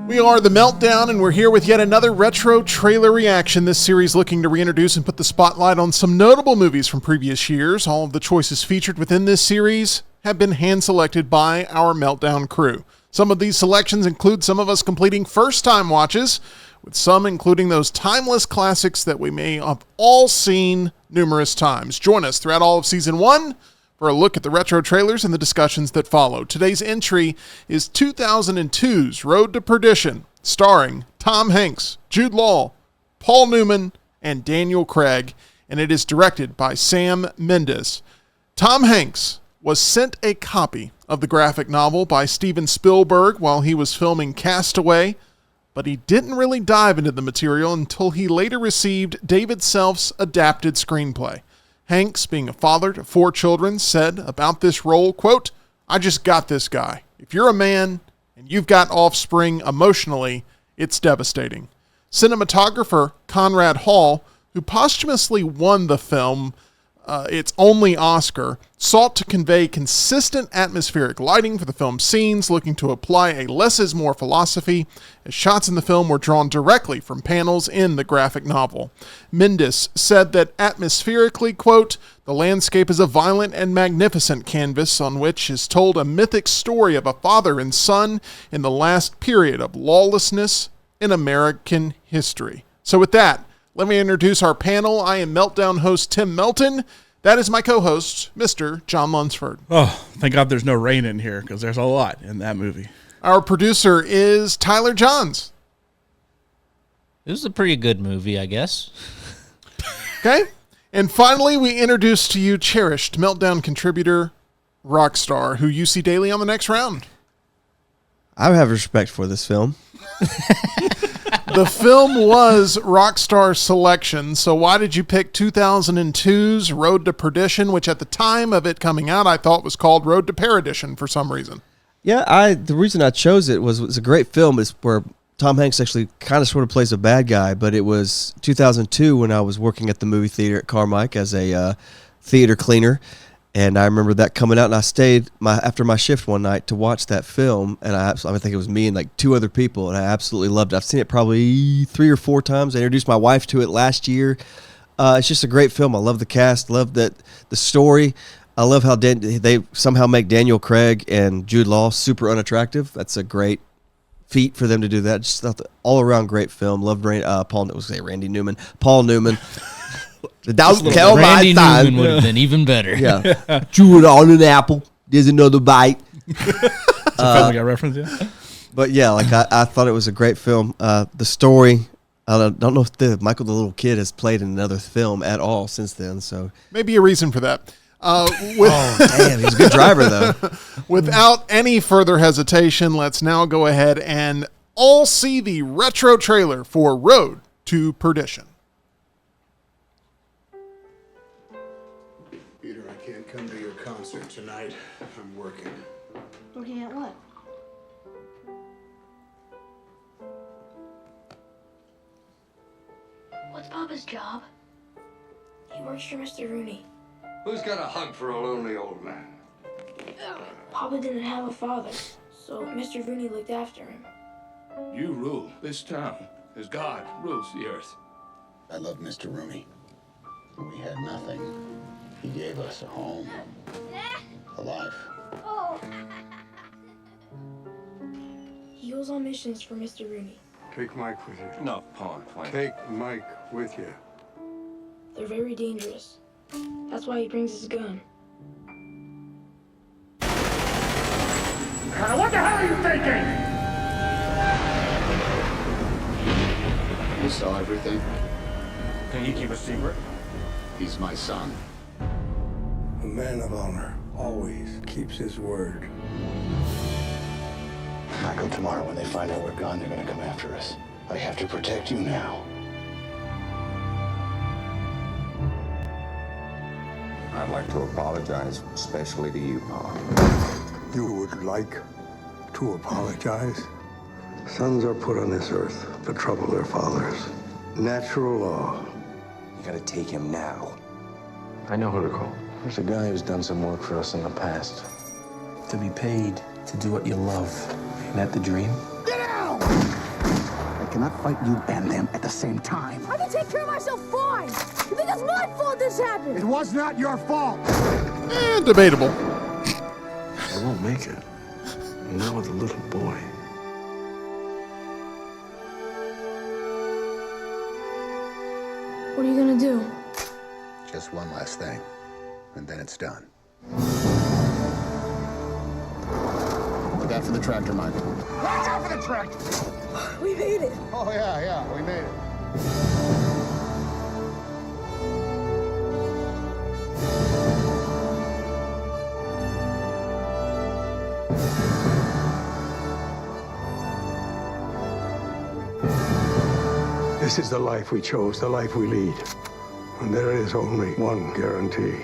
We are The Meltdown, and we're here with yet another retro trailer reaction. This series looking to reintroduce and put the spotlight on some notable movies from previous years. All of the choices featured within this series have been hand-selected by our Meltdown crew. Some of these selections include some of us completing first-time watches, with some including those timeless classics that we may have all seen numerous times. Join us throughout all of Season 1 for a look at the retro trailers and the discussions that follow. Today's entry is 2002's Road to Perdition, starring Tom Hanks, Jude Law, Paul Newman, and Daniel Craig, and it is directed by Sam Mendes. Tom Hanks was sent a copy of the graphic novel by Steven Spielberg while he was filming Castaway, but he didn't really dive into the material until he later received David Self's adapted screenplay. Hanks, being a father to 4 children, said about this role, quote, "I just got this guy. If you're a man and you've got offspring emotionally, it's devastating." Cinematographer Conrad Hall, who posthumously won the film its only Oscar, sought to convey consistent atmospheric lighting for the film's scenes, looking to apply a less is more philosophy, as shots in the film were drawn directly from panels in the graphic novel. Mendes said that atmospherically, quote, "The landscape is a violent and magnificent canvas on which is told a mythic story of a father and son in the last period of lawlessness in American history." So with that, let me introduce our panel. I am Meltdown host Tim Melton. That is my co-host, Mr. John Lunsford. Oh, thank God there's no rain in here because there's a lot in that movie. Our producer is Tyler Johns. It was a pretty good movie, I guess. Okay. And finally, we introduce to you cherished Meltdown contributor, Rockstar, who you see daily on the next round. I have respect for this film. The film was Rockstar's selection, so why did you pick 2002's Road to Perdition, which at the time of it coming out, I thought was called Road to Perdition for some reason? Yeah, the reason I chose it was a great film. Is where Tom Hanks actually kind of sort of plays a bad guy, but it was 2002 when I was working at the movie theater at Carmike as a theater cleaner. And I remember that coming out, and I stayed after my shift one night to watch that film, and I think it was me and like 2 other people, and I absolutely loved it. I've seen it probably 3 or 4 times. I introduced my wife to it last year. It's just a great film. I love the cast, love the story. I love how they somehow make Daniel Craig and Jude Law super unattractive. That's a great feat for them to do that. Just thought the all-around great film. Loved Randy Newman. Paul Newman. Randy Newman would have been even better. Yeah. Chew it on an apple. There's another bite. Family Guy reference, yeah. But yeah, like I thought it was a great film. The story, I don't know if Michael the little kid has played in another film at all since then. So maybe a reason for that. Damn, he's a good driver though. Without any further hesitation, let's now go ahead and all see the retro trailer for Road to Perdition. Peter, I can't come to your concert tonight. I'm working. Working at what? What's Papa's job? He works for Mr. Rooney. Who's got a hug for a lonely old man? Papa didn't have a father, so Mr. Rooney looked after him. You rule this town as God rules the earth. I love Mr. Rooney. When we had nothing, he gave us a home, a life. Oh. He goes on missions for Mr. Rooney. Take Mike with you. No, Paul, fine. Take Mike with you. They're very dangerous. That's why he brings his gun. What the hell are you thinking? You saw everything. Can you keep a secret? He's my son. A man of honor always keeps his word. Michael, tomorrow when they find out we're gone, they're gonna come after us. I have to protect you now. I'd like to apologize, especially to you, Pa. You would like to apologize? Sons are put on this earth to trouble their fathers. Natural law. You gotta take him now. I know who to call. There's a guy who's done some work for us in the past. To be paid to do what you love. Isn't that the dream? Get out! cannot fight you and them at the same time. I can take care of myself fine. You think it's my fault this happened? It was not your fault. Debatable. I won't make it. Not with a little boy. What are you gonna do? Just one last thing, and then it's done. Look out for the tractor, Michael. Watch out for the tractor! We made it. Oh, yeah, we made it. This is the life we chose, the life we lead. And there is only one guarantee.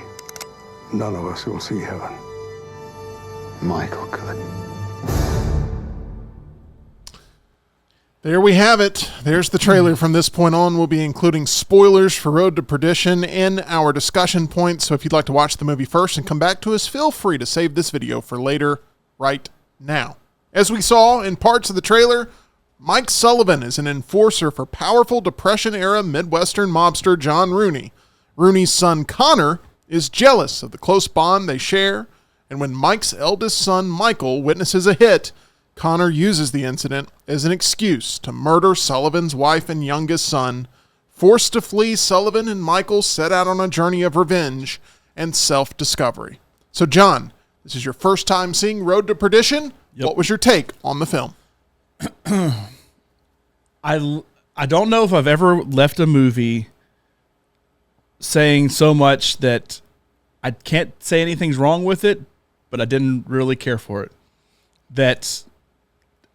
None of us will see heaven. Michael could. There we have it. There's the trailer. From this point on, we'll be including spoilers for Road to Perdition in our discussion points. So if you'd like to watch the movie first and come back to us, feel free to save this video for later right now. As we saw in parts of the trailer, Mike Sullivan is an enforcer for powerful Depression-era Midwestern mobster John Rooney. Rooney's son Connor is jealous of the close bond they share, and when Mike's eldest son Michael witnesses a hit, Connor uses the incident as an excuse to murder Sullivan's wife and youngest son. Forced to flee, Sullivan and Michael set out on a journey of revenge and self-discovery. So, John, this is your first time seeing Road to Perdition. Yep. What was your take on the film? I don't know if I've ever left a movie saying so much that I can't say anything's wrong with it, but I didn't really care for it. That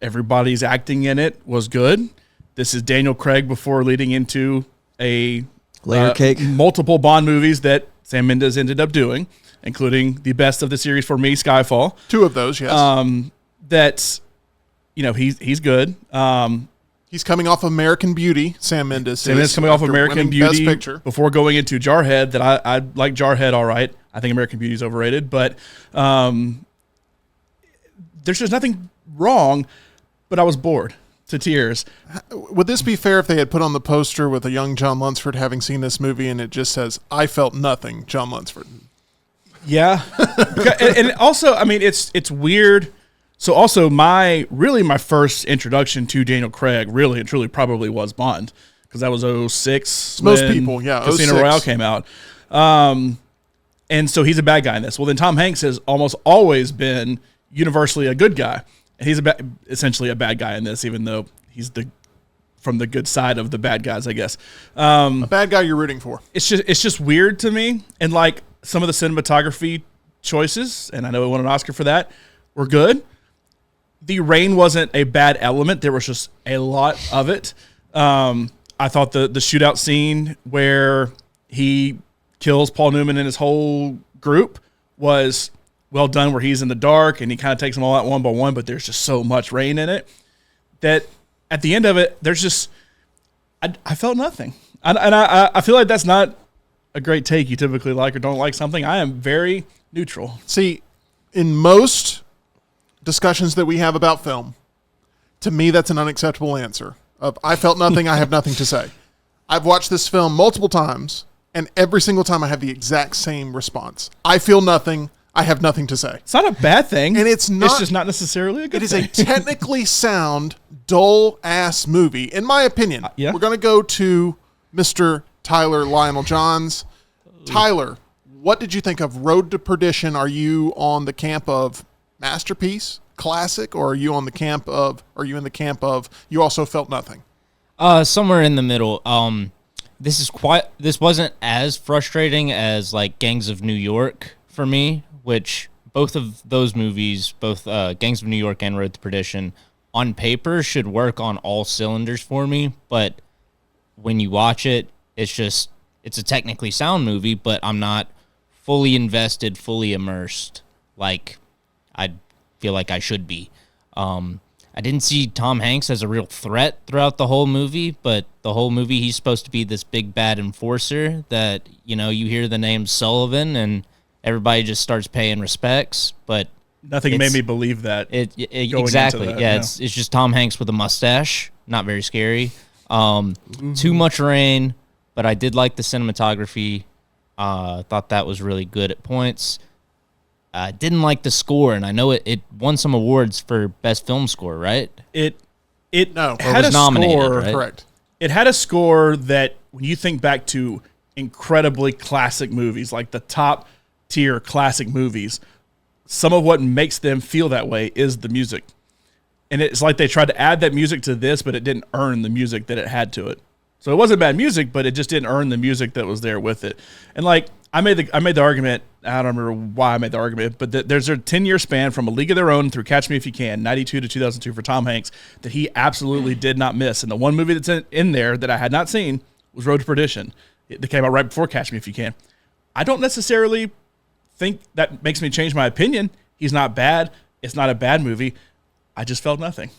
everybody's acting in it was good. This is Daniel Craig before leading into a Layer cake. multiple Bond movies that Sam Mendes ended up doing, including the best of the series for me, Skyfall. 2 of those, yes. That's, you know, he's good. He's coming off American Beauty, Sam Mendes. Sam Mendes coming off American Beauty Best Picture. before going into Jarhead. That I like Jarhead all right. I think American Beauty is overrated, but there's just nothing wrong. But I was bored to tears. Would this be fair if they had put on the poster with a young John Lunsford having seen this movie and it just says, "I felt nothing, John Lunsford"? Yeah, and also, I mean, it's weird. So also my first introduction to Daniel Craig really and truly probably was Bond, because that was 06. Most people, yeah, Casino 06. Royale came out. And so he's a bad guy in this. Well, then Tom Hanks has almost always been universally a good guy. And he's essentially a bad guy in this, even though he's from the good side of the bad guys, I guess. A bad guy you're rooting for. It's just weird to me. And like some of the cinematography choices, and I know we won an Oscar for that, were good. The rain wasn't a bad element. There was just a lot of it. I thought the shootout scene where he kills Paul Newman and his whole group was well done, where he's in the dark and he kind of takes them all out one by one, but there's just so much rain in it that at the end of it, there's just, I felt nothing. And I feel like that's not a great take. You typically like or don't like something. I am very neutral. See, in most discussions that we have about film, to me, that's an unacceptable answer. Of I felt nothing, I have nothing to say. I've watched this film multiple times, and every single time I have the exact same response. I feel nothing, I have nothing to say. It's not a bad thing. And it's not. It's just not necessarily a good thing. It is a technically sound, dull-ass movie, in my opinion. Yeah. We're going to go to Mr. Tyler Lionel Johns. Tyler, what did you think of Road to Perdition? Are you on the camp of masterpiece, classic, or are you in the camp of you also felt nothing? Somewhere in the middle. This wasn't as frustrating as like Gangs of New York for me, which both of those movies, both Gangs of New York and Road to Perdition, on paper should work on all cylinders for me, but when you watch it, it's a technically sound movie, but I'm not fully invested, fully immersed like I feel like I should be. I didn't see Tom Hanks as a real threat throughout the whole movie, but the whole movie he's supposed to be this big bad enforcer that, you know, you hear the name Sullivan and everybody just starts paying respects. But Nothing made me believe that. Exactly. That, yeah, it's just Tom Hanks with a mustache. Not very scary. Too much rain, but I did like the cinematography. Thought that was really good at points. I didn't like the score, and I know it won some awards for best film score, right? It No. had a nominated, score. right? Correct. It had a score that when you think back to incredibly classic movies, like the top tier classic movies, some of what makes them feel that way is the music. And it's like they tried to add that music to this, but it didn't earn the music that it had to it. So it wasn't bad music, but it just didn't earn the music that was there with it. And like I made the argument, I don't remember why I made the argument, but there's a 10-year span from A League of Their Own through Catch Me If You Can, 92 to 2002 for Tom Hanks, that he absolutely did not miss. And the one movie that's in there that I had not seen was Road to Perdition. It came out right before Catch Me If You Can. I don't necessarily think that makes me change my opinion. He's not bad. It's not a bad movie. I just felt nothing.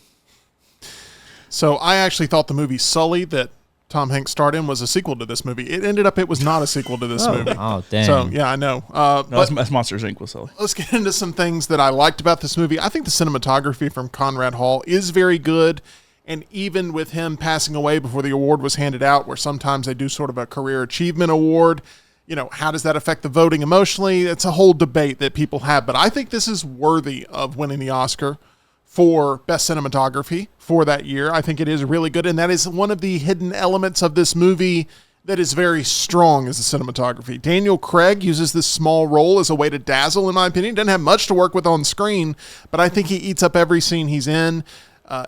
So I actually thought the movie Sully that Tom Hanks starred in was a sequel to this movie. It ended up it was not a sequel to this movie. Oh, dang. So yeah, I know. That's Monsters Inc. was Sully. Let's get into some things that I liked about this movie. I think the cinematography from Conrad Hall is very good. And even with him passing away before the award was handed out, where sometimes they do sort of a career achievement award, you know, how does that affect the voting emotionally? It's a whole debate that people have. But I think this is worthy of winning the Oscar for Best Cinematography for that year. I think it is really good. And that is one of the hidden elements of this movie that is very strong as the cinematography. Daniel Craig uses this small role as a way to dazzle, in my opinion. He doesn't have much to work with on screen, but I think he eats up every scene he's in.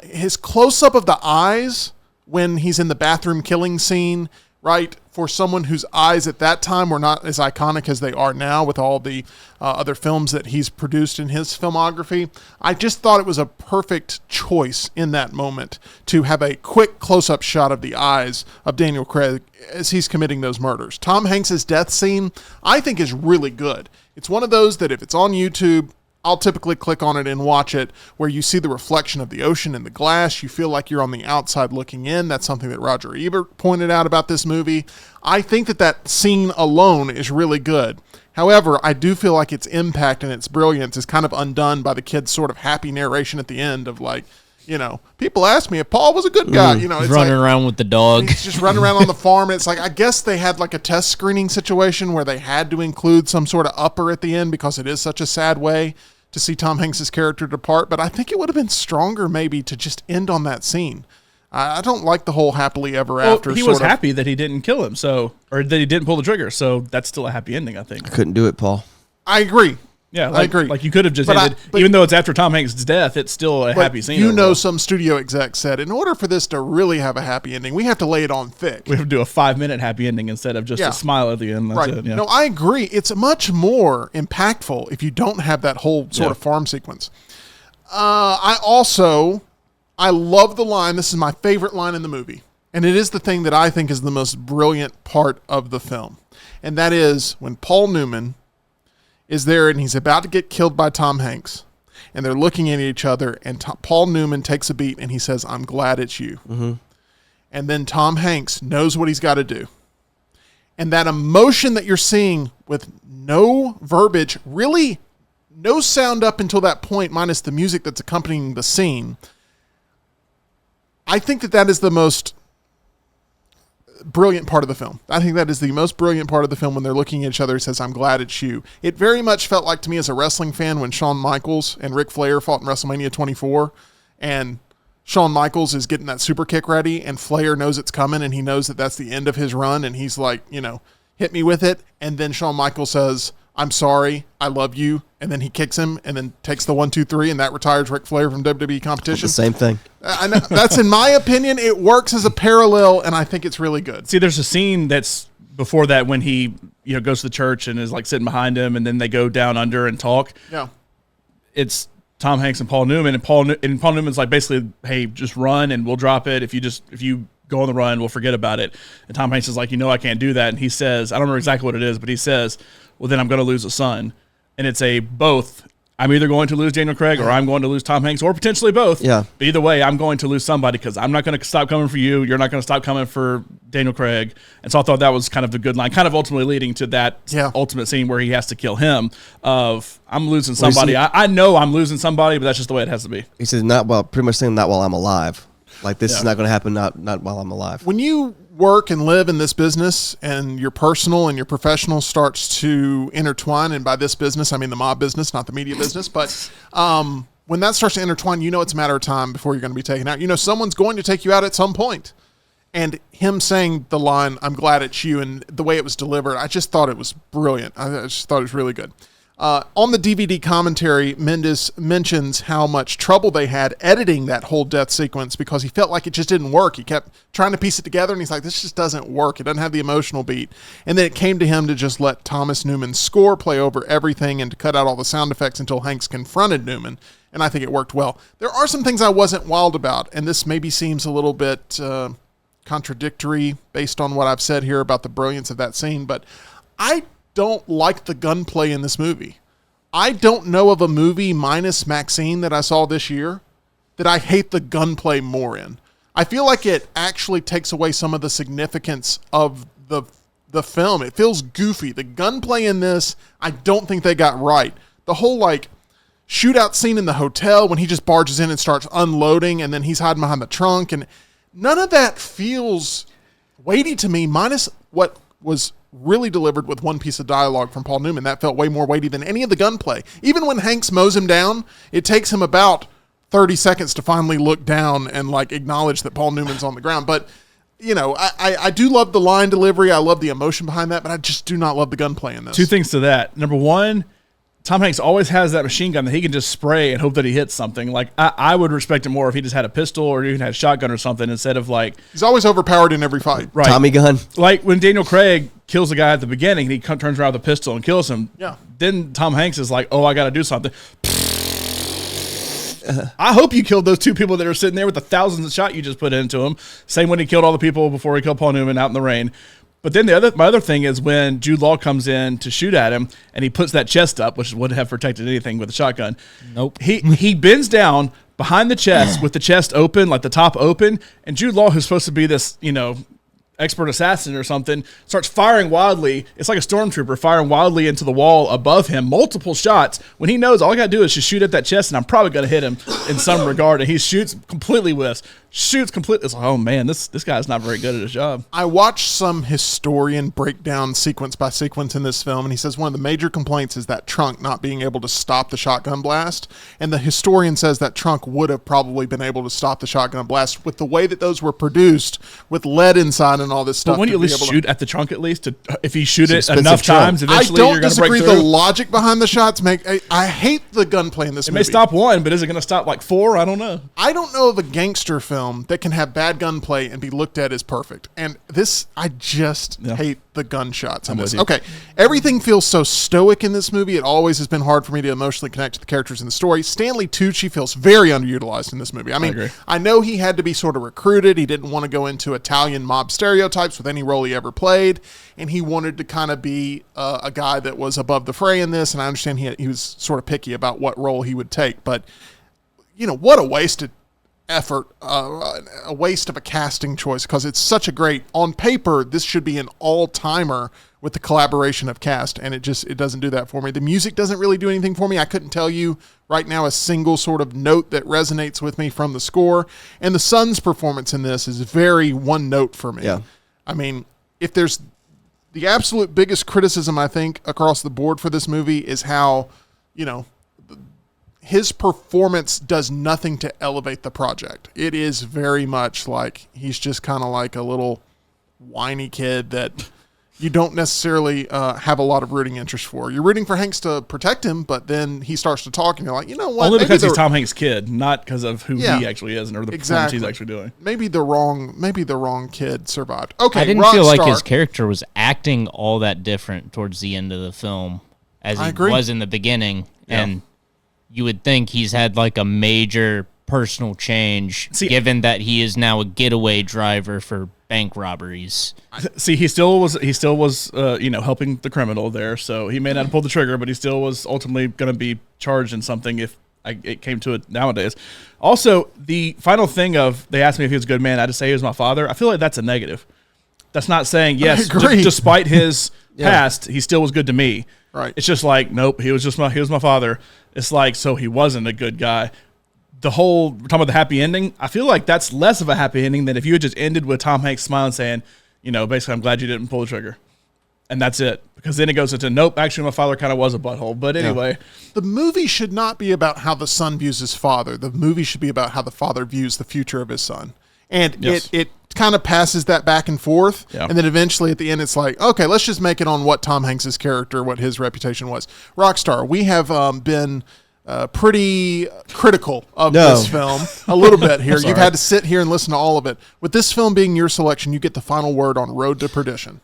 His close-up of the eyes when he's in the bathroom killing scene, right, for someone whose eyes at that time were not as iconic as they are now with all the other films that he's produced in his filmography, I just thought it was a perfect choice in that moment to have a quick close-up shot of the eyes of Daniel Craig as he's committing those murders. Tom Hanks' death scene, I think, is really good. It's one of those that if it's on YouTube, I'll typically click on it and watch it, where you see the reflection of the ocean in the glass. You feel like you're on the outside looking in. That's something that Roger Ebert pointed out about this movie. I think that scene alone is really good. However, I do feel like its impact and its brilliance is kind of undone by the kid's sort of happy narration at the end of like, you know, people ask me if Paul was a good guy. You know, it's running around with the dog. He's just running around on the farm. It's like, I guess they had like a test screening situation where they had to include some sort of upper at the end because it is such a sad way to see Tom Hanks' character depart. But I think it would have been stronger maybe to just end on that scene. I don't like the whole happily ever after. He was happy that he didn't kill him, or that he didn't pull the trigger. So that's still a happy ending, I think. I couldn't do it, Paul. I agree. Yeah, I agree. Like you could have just ended, even though it's after Tom Hanks' death, it's still a happy scene. You know, some studio exec said, in order for this to really have a happy ending, we have to lay it on thick. We have to do a 5-minute happy ending instead of just a smile at the end. That's right. it, yeah. No, I agree. It's much more impactful if you don't have that whole sort of farm sequence. I love the line. This is my favorite line in the movie. And it is the thing that I think is the most brilliant part of the film. And that is when Paul Newman is there and he's about to get killed by Tom Hanks, and they're looking at each other, and Paul Newman takes a beat and he says, "I'm glad it's you." Mm-hmm. And then Tom Hanks knows what he's got to do. And that emotion that you're seeing with no verbiage, really no sound up until that point, minus the music that's accompanying the scene, I think that is the most brilliant part of the film. I think that is the most brilliant part of the film when they're looking at each other. He says, "I'm glad it's you." It very much felt like to me as a wrestling fan when Shawn Michaels and Ric Flair fought in WrestleMania 24, and Shawn Michaels is getting that super kick ready, and Flair knows it's coming, and he knows that that's the end of his run, and he's like, you know, hit me with it. And then Shawn Michaels says, "I'm sorry, I love you," and then he kicks him and then takes the 1, 2, 3, and that retires Ric Flair from WWE competition. The same thing. I know, that's, in my opinion, it works as a parallel, and I think it's really good. See, there's a scene that's before that when he, you know, goes to the church and is like sitting behind him, and then they go down under and talk. Yeah, it's Tom Hanks and Paul Newman, and Paul Newman's like basically, "Hey, just run and we'll drop it. If you go on the run, we'll forget about it." And Tom Hanks is like, "I can't do that." And he says, I don't remember exactly what it is, but he says, "Well, then I'm going to lose a son." And it's a both I'm either going to lose Daniel Craig or I'm going to lose Tom Hanks or potentially both. Yeah. But either way, I'm going to lose somebody because I'm not going to stop coming for you. You're not going to stop coming for Daniel Craig. And so I thought that was kind of the good line, kind of ultimately leading to that ultimate scene where he has to kill him of I'm losing somebody. I know I'm losing somebody, but that's just the way it has to be. He says, pretty much saying not while I'm alive. Like this is not going to happen not while I'm alive. When you work and live in this business and your personal and your professional starts to intertwine, and by this business, I mean the mob business, not the media business, but when that starts to intertwine, you know it's a matter of time before you're going to be taken out. You know someone's going to take you out at some point. And him saying the line, I'm glad it's you, and the way it was delivered, I just thought it was brilliant. I just thought it was really good. On the DVD commentary, Mendes mentions how much trouble they had editing that whole death sequence because he felt like it just didn't work. He kept trying to piece it together, and he's like, this just doesn't work. It doesn't have the emotional beat. And then it came to him to just let Thomas Newman's score play over everything and to cut out all the sound effects until Hanks confronted Newman. And I think it worked well. There are some things I wasn't wild about, and this maybe seems a little bit contradictory based on what I've said here about the brilliance of that scene, but I don't like the gunplay in this movie. I don't know of a movie minus Maxine that I saw this year that I hate the gunplay more in. I feel like it actually takes away some of the significance of the film. It feels goofy. The gunplay in this, I don't think they got right. The whole shootout scene in the hotel when he just barges in and starts unloading and then he's hiding behind the trunk, and none of that feels weighty to me, minus what was really delivered with one piece of dialogue from Paul Newman. That felt way more weighty than any of the gunplay. Even when Hanks mows him down, it takes him about 30 seconds to finally look down and acknowledge that Paul Newman's on the ground. But, I do love the line delivery. I love the emotion behind that, but I just do not love the gunplay in this. Two things to that. Number one, Tom Hanks always has that machine gun that he can just spray and hope that he hits something. I would respect it more if he just had a pistol or even had a shotgun or something instead of He's always overpowered in every fight. Right. Tommy gun. Like when Daniel Craig kills a guy at the beginning and he turns around with a pistol and kills him. Yeah. Then Tom Hanks is like, oh, I got to do something. I hope you killed those two people that are sitting there with the thousands of shot you just put into them. Same when he killed all the people before he killed Paul Newman out in the rain. But then my other thing is when Jude Law comes in to shoot at him and he puts that chest up, which wouldn't have protected anything with a shotgun. Nope. He bends down behind the chest with the chest open, like the top open, and Jude Law, who's supposed to be this, expert assassin or something, starts firing wildly. It's like a stormtrooper firing wildly into the wall above him, multiple shots, when he knows all I got to do is just shoot at that chest and I'm probably going to hit him in some regard. And he shoots completely whiffs. It's like, oh man, this guy's not very good at his job. I watched some historian break down sequence by sequence in this film, and he says one of the major complaints is that trunk not being able to stop the shotgun blast. And the historian says that trunk would have probably been able to stop the shotgun blast with the way that those were produced, with lead inside and all this stuff. But when you at least shoot at the trunk, at least if you shoot it enough times, eventually you're going to break through. I don't disagree. The logic behind the shots I hate the gunplay in this movie. It may stop one, but is it going to stop 4? I don't know. I don't know of a gangster film that can have bad gunplay and be looked at as perfect. And this, I just hate the gunshots in this. Okay, everything feels so stoic in this movie. It always has been hard for me to emotionally connect to the characters in the story. Stanley Tucci feels very underutilized in this movie. I mean, I know he had to be sort of recruited. He didn't want to go into Italian mob stereotypes with any role he ever played, and he wanted to kind of be a guy that was above the fray in this, and I understand he was sort of picky about what role he would take, but what a wasted effort, a waste of a casting choice, because it's such a great, on paper, this should be an all-timer with the collaboration of cast, and it doesn't do that for me. The music doesn't really do anything for me. I couldn't tell you right now a single sort of note that resonates with me from the score, and the son's performance in this is very one note for me. Yeah. I mean, if there's the absolute biggest criticism, I think, across the board for this movie is how, his performance does nothing to elevate the project. It is very much like he's just kind of like a little whiny kid that you don't necessarily have a lot of rooting interest for. You're rooting for Hanks to protect him, but then he starts to talk and you're like, you know what? Only because he's Tom Hanks' kid, not because of who he actually is or the performance he's actually doing. Maybe the wrong kid survived. Okay, I didn't feel like his character was acting all that different towards the end of the film as he was in the beginning. Yeah. And you would think he's had like a major personal change, given that he is now a getaway driver for bank robberies. See, he still was helping the criminal there. So he may not have pulled the trigger, but he still was ultimately going to be charged in something if it came to it nowadays. Also, the final thing of they asked me if he was a good man, I just say he was my father. I feel like that's a negative. That's not saying yes. Despite his past, he still was good to me. Right. It's just like, nope, he was my father. It's like, so he wasn't a good guy. We're talking about the happy ending. I feel like that's less of a happy ending than if you had just ended with Tom Hanks smiling, saying, basically, I'm glad you didn't pull the trigger, and that's it. Because then it goes into, nope, actually, my father kind of was a butthole. But anyway, the movie should not be about how the son views his father. The movie should be about how the father views the future of his son, and it kind of passes that back and forth, and then eventually at the end, it's like, okay, let's just make it on what Tom Hanks's character, what his reputation was. Rockstar, we have been pretty critical of this film a little bit here. You've had to sit here and listen to all of it. With this film being your selection, you get the final word on Road to Perdition.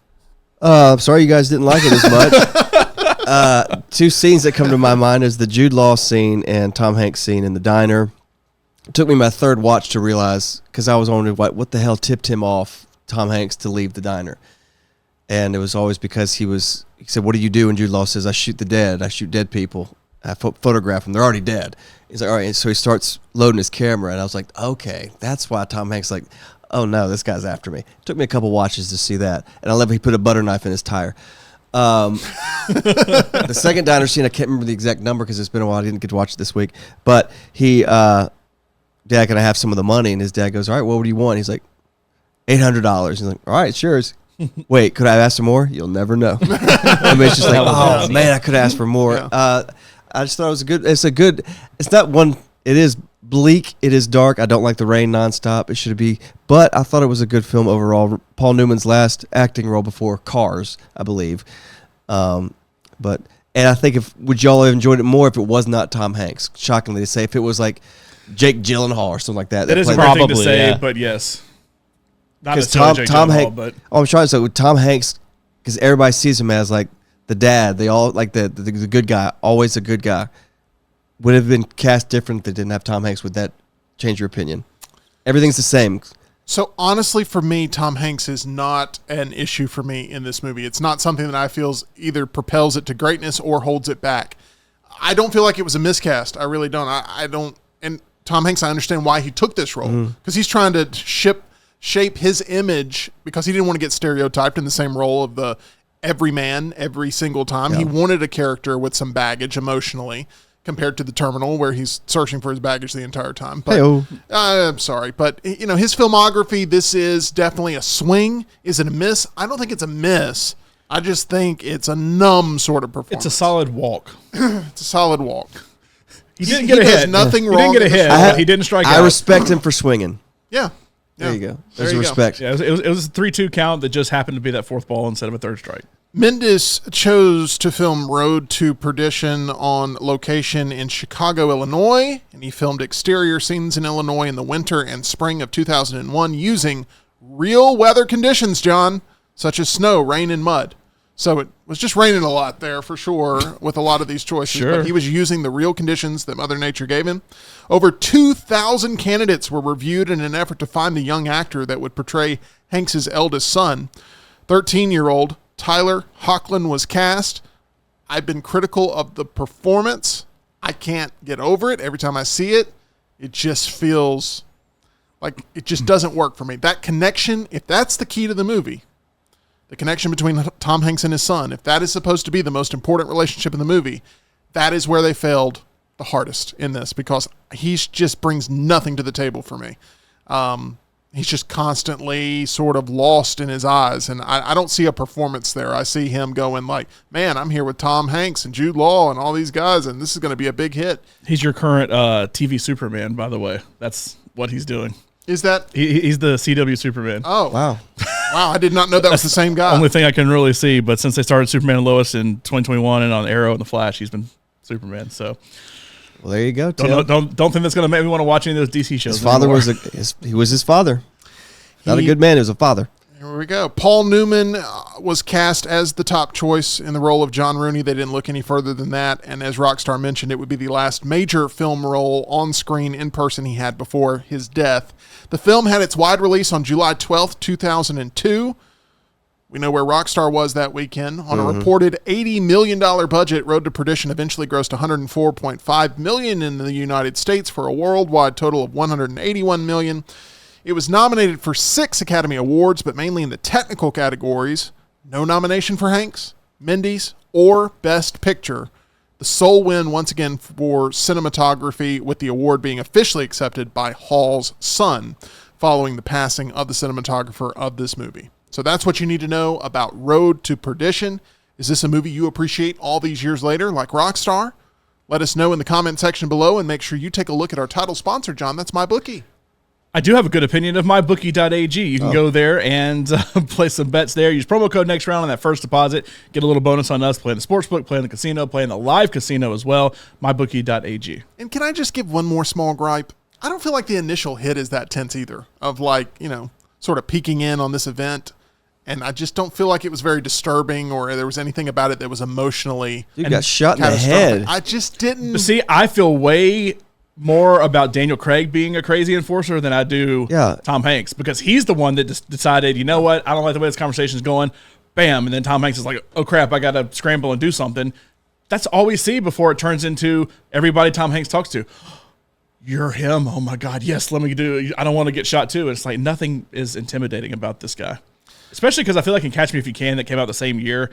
Sorry you guys didn't like it as much. Two scenes that come to my mind is the Jude Law scene and Tom Hanks scene in the diner. It took me my third watch to realize, because I was wondering what the hell tipped him off, Tom Hanks, to leave the diner. And it was always because he said, what do you do? And Jude Law says, I shoot the dead. I shoot dead people. I photograph them. They're already dead. He's like, all right. And so he starts loading his camera. And I was like, okay, that's why Tom Hanks like, oh no, this guy's after me. It took me a couple watches to see that. And I love he put a butter knife in his tire. The second diner scene, I can't remember the exact number because it's been a while. I didn't get to watch it this week. But Dad, can I have some of the money? And his dad goes, all right, what do you want? He's like, $800. He's like, all right, it's yours. Wait, could I have asked for more? You'll never know. I mean, it's just like, oh man, I could ask for more. Yeah. I just thought it was it's not one, it is bleak, it is dark. I don't like the rain nonstop. It should be, but I thought it was a good film overall. Paul Newman's last acting role before Cars, I believe. And I think would y'all have enjoyed it more if it was not Tom Hanks? Shockingly to say, if it was like Jake Gyllenhaal or something like that. That is a weird thing to say, but yes. Not necessarily Tom Hanks, but I'm trying to say with Tom Hanks, because everybody sees him as like the dad. They all like the good guy, always a good guy. Would have been cast different if they didn't have Tom Hanks. Would that change your opinion? Everything's the same. So honestly, for me, Tom Hanks is not an issue for me in this movie. It's not something that I feel either propels it to greatness or holds it back. I don't feel like it was a miscast. I really don't. I don't. And Tom Hanks, I understand why he took this role, because he's trying to shape his image, because he didn't want to get stereotyped in the same role of the everyman every single time. Yeah. He wanted a character with some baggage emotionally, compared to the Terminal, where he's searching for his baggage the entire time. But I'm sorry, but his filmography, this is definitely a swing. Is it a miss? I don't think it's a miss. I just think it's a numb sort of performance. It's a solid walk. It's a solid walk. He didn't get a hit. Nothing wrong. He didn't get a hit. He didn't strike out. I respect him for swinging. Yeah. There you go. There's respect. Yeah, it was a 3-2 count that just happened to be that fourth ball instead of a third strike. Mendes chose to film Road to Perdition on location in Chicago, Illinois, and he filmed exterior scenes in Illinois in the winter and spring of 2001 using real weather conditions, John, such as snow, rain, and mud. So it was just raining a lot there for sure with a lot of these choices. Sure. But he was using the real conditions that Mother Nature gave him. Over 2,000 candidates were reviewed in an effort to find the young actor that would portray Hanks's eldest son. 13-year-old Tyler Hoechlin was cast. I've been critical of the performance. I can't get over it. Every time I see it, it just feels like it just doesn't work for me. That connection, if that's the key to the movie, the connection between Tom Hanks and his son, if that is supposed to be the most important relationship in the movie, that is where they failed the hardest in this, because he just brings nothing to the table for me. He's just constantly sort of lost in his eyes, and I don't see a performance there. I see him going like, man, I'm here with Tom Hanks and Jude Law and all these guys, and this is going to be a big hit. He's your current TV Superman, by the way. That's what he's doing. Is that? He's the CW Superman. Oh. Wow. Wow, I did not know that was the same guy. Only thing I can really see, but since they started Superman and Lois in 2021 and on Arrow and The Flash, he's been Superman. So, well, there you go. Don't think that's going to make me want to watch any of those DC shows. His father he was his father. Not a good man. He was a father. Here we go. Paul Newman was cast as the top choice in the role of John Rooney. They didn't look any further than that. And as Rockstar mentioned, it would be the last major film role on screen in person he had before his death. The film had its wide release on July 12th, 2002. We know where Rockstar was that weekend. On a reported $80 million budget, Road to Perdition eventually grossed $104.5 million in the United States for a worldwide total of $181 million. It was nominated for 6 Academy Awards, but mainly in the technical categories. No nomination for Hanks, Mendes, or Best Picture. The sole win once again for cinematography, with the award being officially accepted by Hall's son following the passing of the cinematographer of this movie. So that's what you need to know about Road to Perdition. Is this a movie you appreciate all these years later, like Rockstar? Let us know in the comment section below, and make sure you take a look at our title sponsor, John. That's MyBookie. I do have a good opinion of mybookie.ag. You can go there and play some bets there. Use promo code next round on that first deposit. Get a little bonus on us playing the sportsbook, playing the casino, playing the live casino as well. Mybookie.ag. And can I just give one more small gripe? I don't feel like the initial hit is that tense either, of like, sort of peeking in on this event. And I just don't feel like it was very disturbing, or there was anything about it that was emotionally You got shot in the catastrophic. head. I just didn't. See, I feel way more about Daniel Craig being a crazy enforcer than I do Tom Hanks, because he's the one that just decided, you know what, I don't like the way this conversation is going. Bam. And then Tom Hanks is like, oh crap, I got to scramble and do something. That's all we see before it turns into everybody Tom Hanks talks to. You're him. Oh my God. Yes. Let me do. I don't want to get shot too. And it's like, nothing is intimidating about this guy, especially because I feel like in Catch Me If You Can, that came out the same year.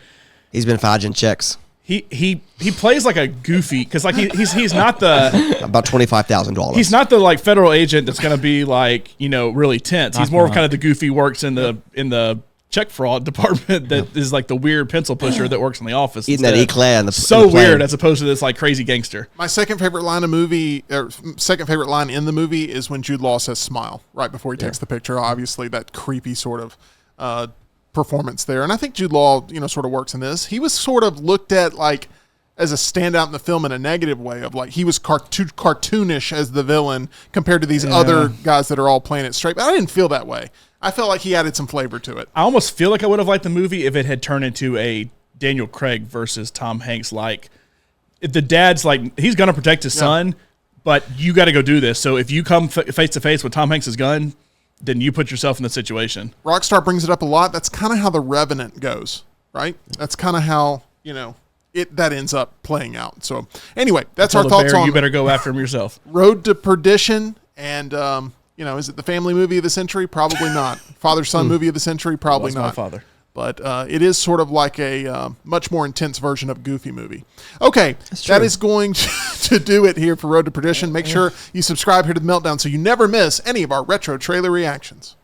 He's been fudging checks. He plays like a goofy, because like he's not the about $25,000. He's not the like federal agent that's going to be like, really tense. He's more of kind of the goofy, works in the check fraud department that is like the weird pencil pusher that works in the office. Eating that eclair in the so weird, as opposed to this like crazy gangster. My second favorite line in the movie is when Jude Law says "smile" right before he takes the picture. Obviously, that creepy sort of performance there. And I think Jude Law, sort of works in this. He was sort of looked at like as a standout in the film in a negative way, of like he was too cartoonish as the villain compared to these other guys that are all playing it straight. But I didn't feel that way. I felt like he added some flavor to it. I almost feel like I would have liked the movie if it had turned into a Daniel Craig versus Tom Hanks. Like, if the dad's like, he's going to protect his son, but you got to go do this. So if you come face to face with Tom Hanks' gun, then you put yourself in the situation. Rockstar brings it up a lot. That's kind of how The Revenant goes, right? That's kind of how, that ends up playing out. So anyway, that's our thoughts on. You better go after him yourself. Road to Perdition. And, is it the family movie of the century? Probably not. Father-son movie of the century? Probably not. My father. But it is sort of like a much more intense version of Goofy movie. Okay, that is going to do it here for Road to Perdition. Make sure you subscribe here to The Meltdown so you never miss any of our retro trailer reactions.